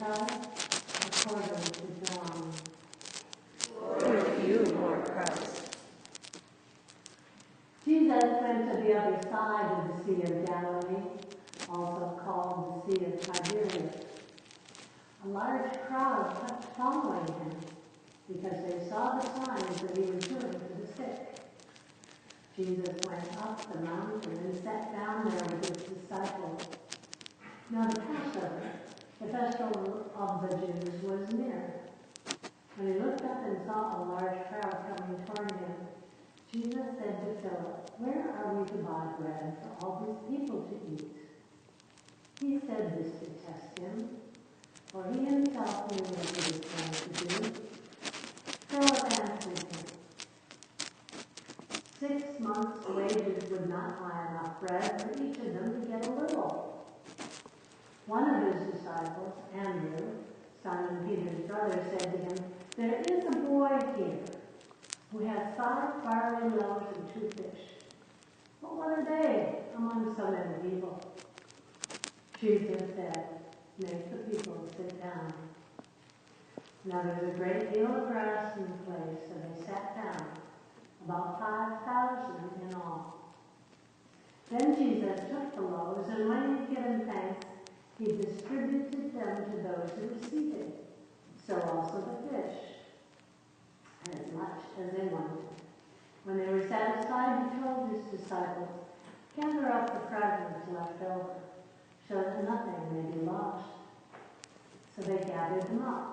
Christ according to John. Glory to you, Lord Christ. Jesus went to the other side of the Sea of Galilee, also called the Sea of Tiberias. A large crowd kept following him because they saw the signs that he was doing to the sick. Jesus went up the mountain and sat down there with his disciples. Now the Passover, the festival of the Jews, was near. When he looked up and saw a large crowd coming toward him, Jesus said to Philip, "Where are we to buy bread for all these people to eat?" He said this to test him, for he himself knew what he was going to do. Philip answered him, 6 months' wages would not buy enough bread for each of them to get a little. One of his disciples, Andrew, Simon Peter's brother, said to him, "There is a boy here who has 5 barley loaves and 2 fish. But what are they among so many people?" Jesus said, "Make the people sit down." Now there was a great deal of grass in the place, so they sat down, about 5,000 in all. Then Jesus took the loaves, and when he had given thanks, he distributed them to those who were seated, so also the fish, as much as they wanted. When they were satisfied, he told his disciples, "Gather up the fragments left over, so that nothing may be lost." So they gathered them up.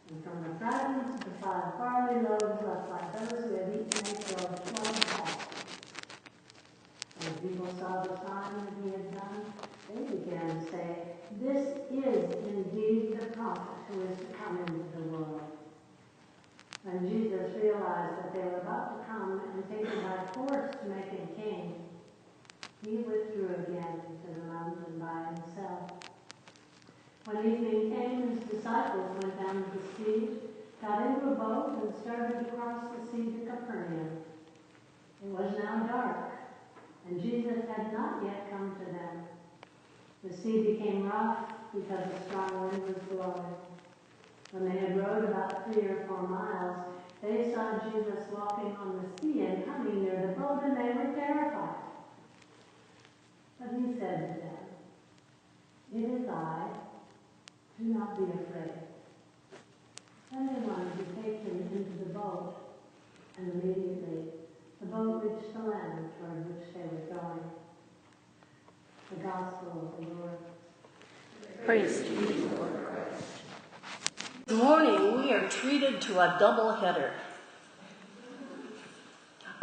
And from the fragments of the 5 barley loaves left by those who had eaten, they filled 12 baskets. When people saw the sign that he had done, they began to say, "This is indeed the prophet who is to come into the world." When Jesus realized that they were about to come and take him by force to make him king, he withdrew again to the mountain by himself. When evening came, his disciples went down to the sea, got into a boat, and started across the sea to Capernaum. It was now dark, and Jesus had not yet come to them. The sea became rough because a strong wind was blowing. When they had rowed about 3 or 4 miles, they saw Jesus walking on the sea and coming near the boat, and they were terrified. But he said to them, "It is I. Do not be afraid." Then they wanted to take him into the boat, and immediately the boat reached the land toward which they were going. The Gospel of the Lord. Praise to you, Lord Christ. This morning we are treated to a double-header.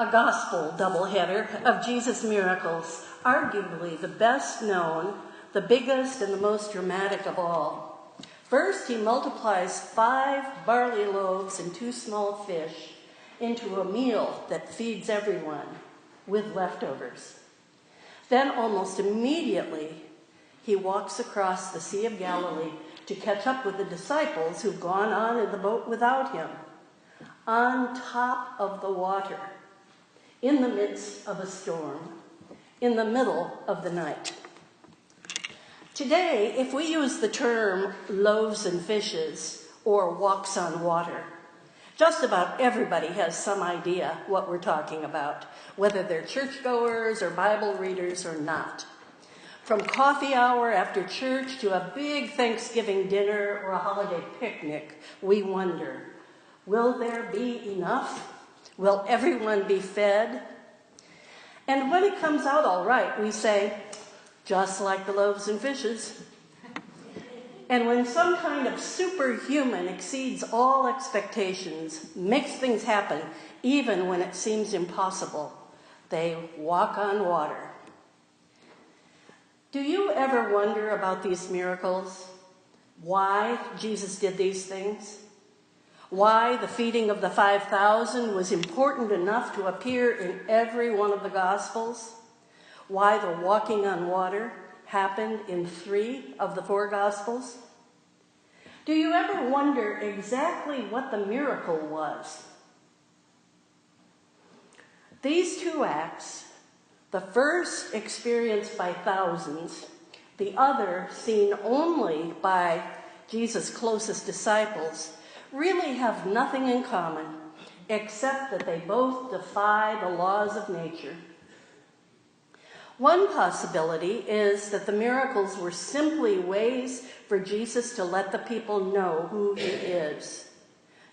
A gospel double-header of Jesus' miracles, arguably the best known, the biggest, and the most dramatic of all. First, he multiplies 5 barley loaves and 2 small fish into a meal that feeds everyone with leftovers. Then, almost immediately, he walks across the Sea of Galilee to catch up with the disciples who've gone on in the boat without him, on top of the water, in the midst of a storm, in the middle of the night. Today, if we use the term loaves and fishes or walks on water, just about everybody has some idea what we're talking about, whether they're churchgoers or Bible readers or not. From coffee hour after church to a big Thanksgiving dinner or a holiday picnic, we wonder, will there be enough? Will everyone be fed? And when it comes out all right, we say, just like the loaves and fishes. And when some kind of superhuman exceeds all expectations, makes things happen, even when it seems impossible, they walk on water. Do you ever wonder about these miracles? Why Jesus did these things? Why the feeding of the 5,000 was important enough to appear in every one of the Gospels? Why the walking on water happened in 3 of the 4 Gospels? Do you ever wonder exactly what the miracle was? These 2 acts, the first experienced by thousands, the other seen only by Jesus' closest disciples, really have nothing in common except that they both defy the laws of nature. One possibility is that the miracles were simply ways for Jesus to let the people know who he is,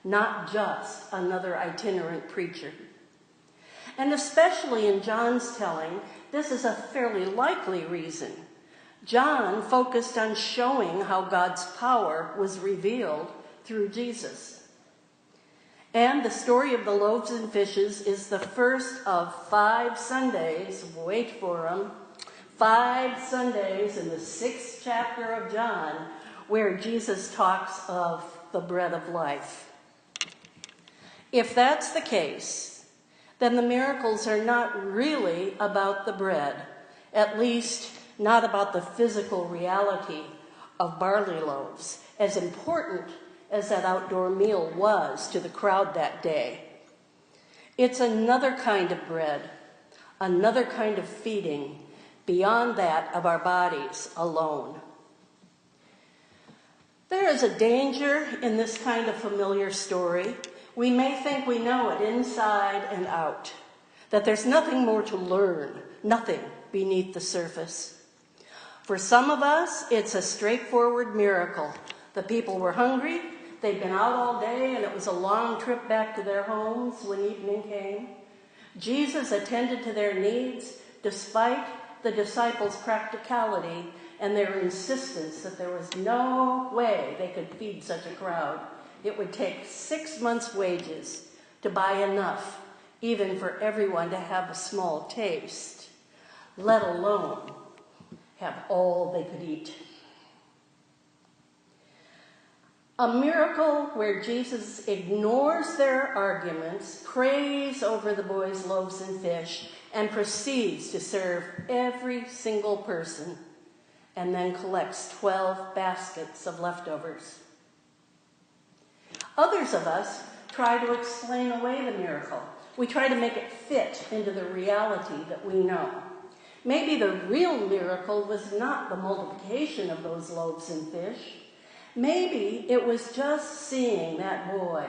not just another itinerant preacher. And especially in John's telling, this is a fairly likely reason. John focused on showing how God's power was revealed through Jesus. And the story of the loaves and fishes is the first of 5 Sundays, wait for them, 5 Sundays in the 6th chapter of John, where Jesus talks of the bread of life. If that's the case, then the miracles are not really about the bread, at least not about the physical reality of barley loaves, as important as that outdoor meal was to the crowd that day. It's another kind of bread, another kind of feeding, beyond that of our bodies alone. There is a danger in this kind of familiar story. We may think we know it inside and out, that there's nothing more to learn, nothing beneath the surface. For some of us, it's a straightforward miracle. The people were hungry, they'd been out all day, and it was a long trip back to their homes when evening came. Jesus attended to their needs despite the disciples' practicality and their insistence that there was no way they could feed such a crowd. It would take 6 months' wages to buy enough, even for everyone to have a small taste, let alone have all they could eat. A miracle where Jesus ignores their arguments, prays over the boys' loaves and fish, and proceeds to serve every single person, and then collects 12 baskets of leftovers. Others of us try to explain away the miracle. We try to make it fit into the reality that we know. Maybe the real miracle was not the multiplication of those loaves and fish. Maybe it was just seeing that boy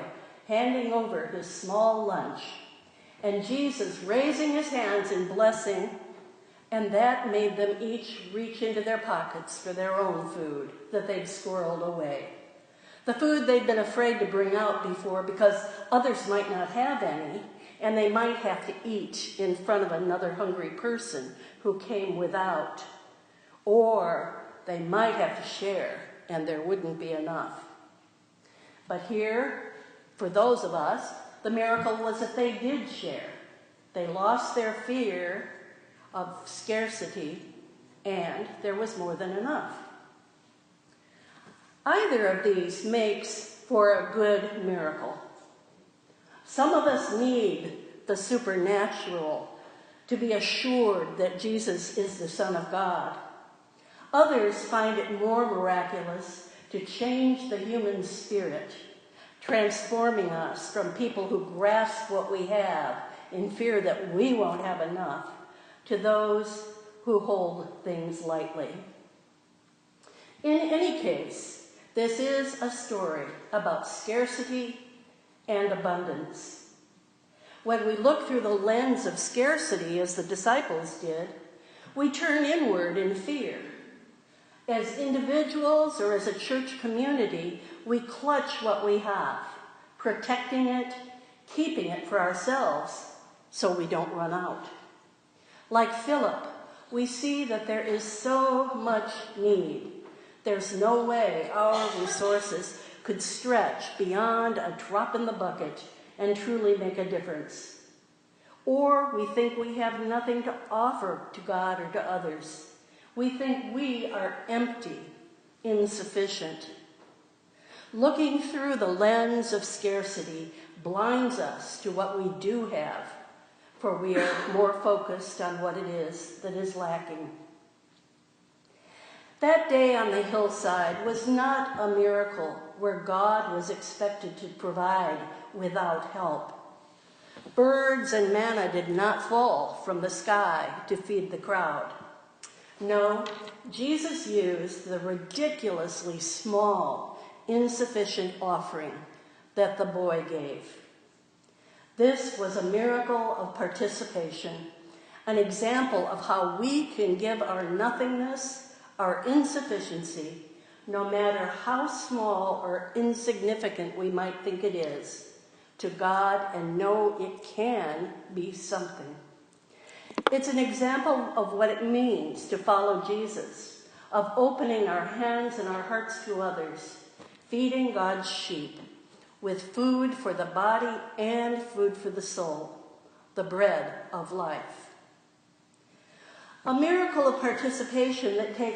handing over his small lunch and Jesus raising his hands in blessing, and that made them each reach into their pockets for their own food that they'd squirreled away. The food they'd been afraid to bring out before because others might not have any, and they might have to eat in front of another hungry person who came without. Or they might have to share, and there wouldn't be enough. But here, for those of us, the miracle was that they did share. They lost their fear of scarcity, and there was more than enough. Either of these makes for a good miracle. Some of us need the supernatural to be assured that Jesus is the Son of God. Others find it more miraculous to change the human spirit, transforming us from people who grasp what we have in fear that we won't have enough, to those who hold things lightly. In any case, this is a story about scarcity and abundance. When we look through the lens of scarcity, as the disciples did, we turn inward in fear. As individuals or as a church community, we clutch what we have, protecting it, keeping it for ourselves so we don't run out. Like Philip, we see that there is so much need. There's no way our resources could stretch beyond a drop in the bucket and truly make a difference. Or we think we have nothing to offer to God or to others. We think we are empty, insufficient. Looking through the lens of scarcity blinds us to what we do have, for we are more focused on what it is that is lacking. That day on the hillside was not a miracle where God was expected to provide without help. Birds and manna did not fall from the sky to feed the crowd. No, Jesus used the ridiculously small insufficient offering that the boy gave. This was a miracle of participation, an example of how we can give our nothingness, our insufficiency, no matter how small or insignificant we might think it is, to God and know it can be something. It's an example of what it means to follow Jesus, of opening our hands and our hearts to others, feeding God's sheep with food for the body and food for the soul, the bread of life. A miracle of participation that takes